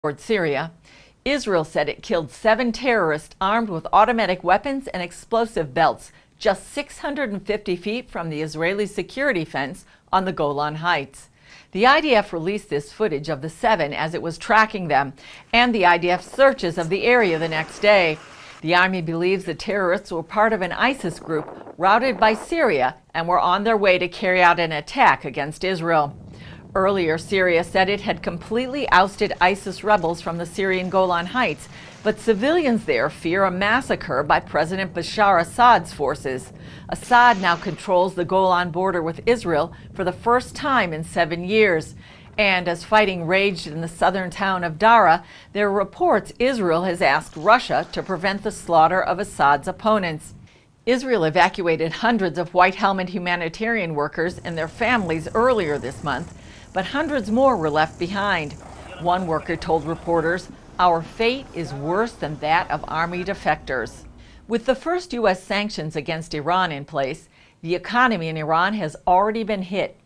toward Syria. Israel said it killed 7 terrorists armed with automatic weapons and explosive belts just 650 feet from the Israeli security fence on the Golan Heights. The IDF released this footage of the 7 as it was tracking them, and the IDF searches of the area the next day. The army believes the terrorists were part of an ISIS group routed by Syria and were on their way to carry out an attack against Israel. Earlier, Syria said it had completely ousted ISIS rebels from the Syrian Golan Heights, but civilians there fear a massacre by President Bashar Assad's forces. Assad now controls the Golan border with Israel for the first time in 7 years. And as fighting raged in the southern town of Dara, there are reports Israel has asked Russia to prevent the slaughter of Assad's opponents. Israel evacuated hundreds of white helmet humanitarian workers and their families earlier this month, but hundreds more were left behind. One worker told reporters, "Our fate is worse than that of army defectors." With the first U.S. sanctions against Iran in place, the economy in Iran has already been hit.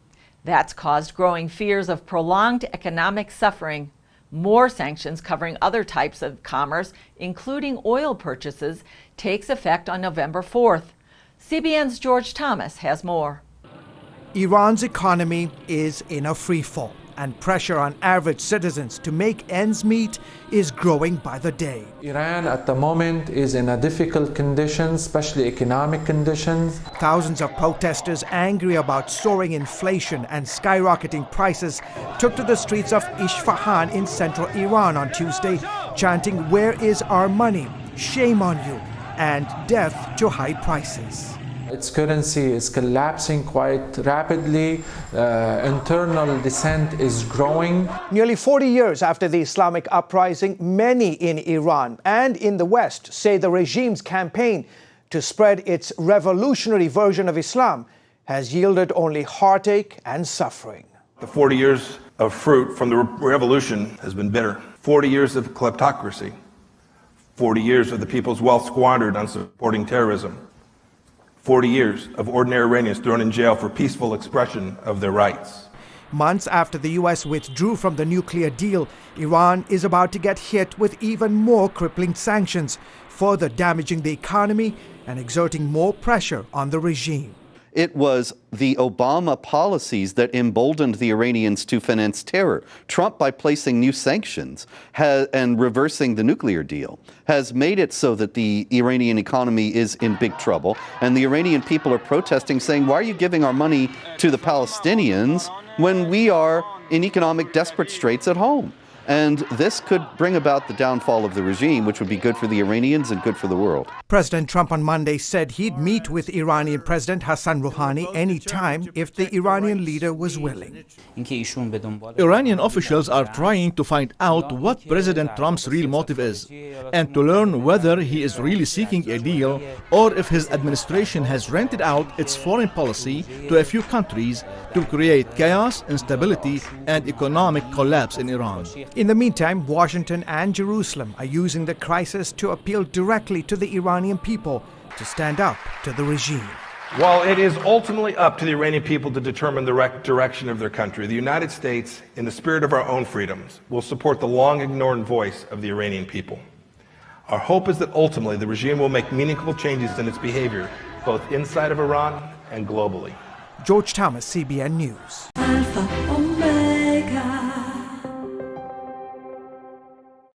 That's caused growing fears of prolonged economic suffering. More sanctions covering other types of commerce, including oil purchases, takes effect on November 4th. CBN's George Thomas has more. Iran's economy is in a freefall, and pressure on average citizens to make ends meet is growing by the day. Iran at the moment is in a difficult condition, especially economic conditions. Thousands of protesters angry about soaring inflation and skyrocketing prices took to the streets of Isfahan in central Iran on Tuesday, chanting, "Where is our money? Shame on you," and "Death to high prices." Its currency is collapsing quite rapidly. Internal dissent is growing. Nearly 40 years after the Islamic uprising, many in Iran and in the West say the regime's campaign to spread its revolutionary version of Islam has yielded only heartache and suffering. The 40 years of fruit from the revolution has been bitter. 40 years of kleptocracy. 40 years of the people's wealth squandered on supporting terrorism. 40 years of ordinary Iranians thrown in jail for peaceful expression of their rights. Months after the U.S. withdrew from the nuclear deal, Iran is about to get hit with even more crippling sanctions, further damaging the economy and exerting more pressure on the regime. It was the Obama policies that emboldened the Iranians to finance terror. Trump, by placing new sanctions and reversing the nuclear deal, has made it so that the Iranian economy is in big trouble. And the Iranian people are protesting, saying, "Why are you giving our money to the Palestinians when we are in economic desperate straits at home?" And this could bring about the downfall of the regime, which would be good for the Iranians and good for the world. President Trump on Monday said he'd meet with Iranian President Hassan Rouhani anytime if the Iranian leader was willing. Iranian officials are trying to find out what President Trump's real motive is, and to learn whether he is really seeking a deal or if his administration has rented out its foreign policy to a few countries to create chaos, instability, and economic collapse in Iran. In the meantime, Washington and Jerusalem are using the crisis to appeal directly to the Iranian people to stand up to the regime. While it is ultimately up to the Iranian people to determine the direction of their country, the United States, in the spirit of our own freedoms, will support the long-ignored voice of the Iranian people. Our hope is that ultimately the regime will make meaningful changes in its behavior, both inside of Iran and globally. George Thomas, CBN News.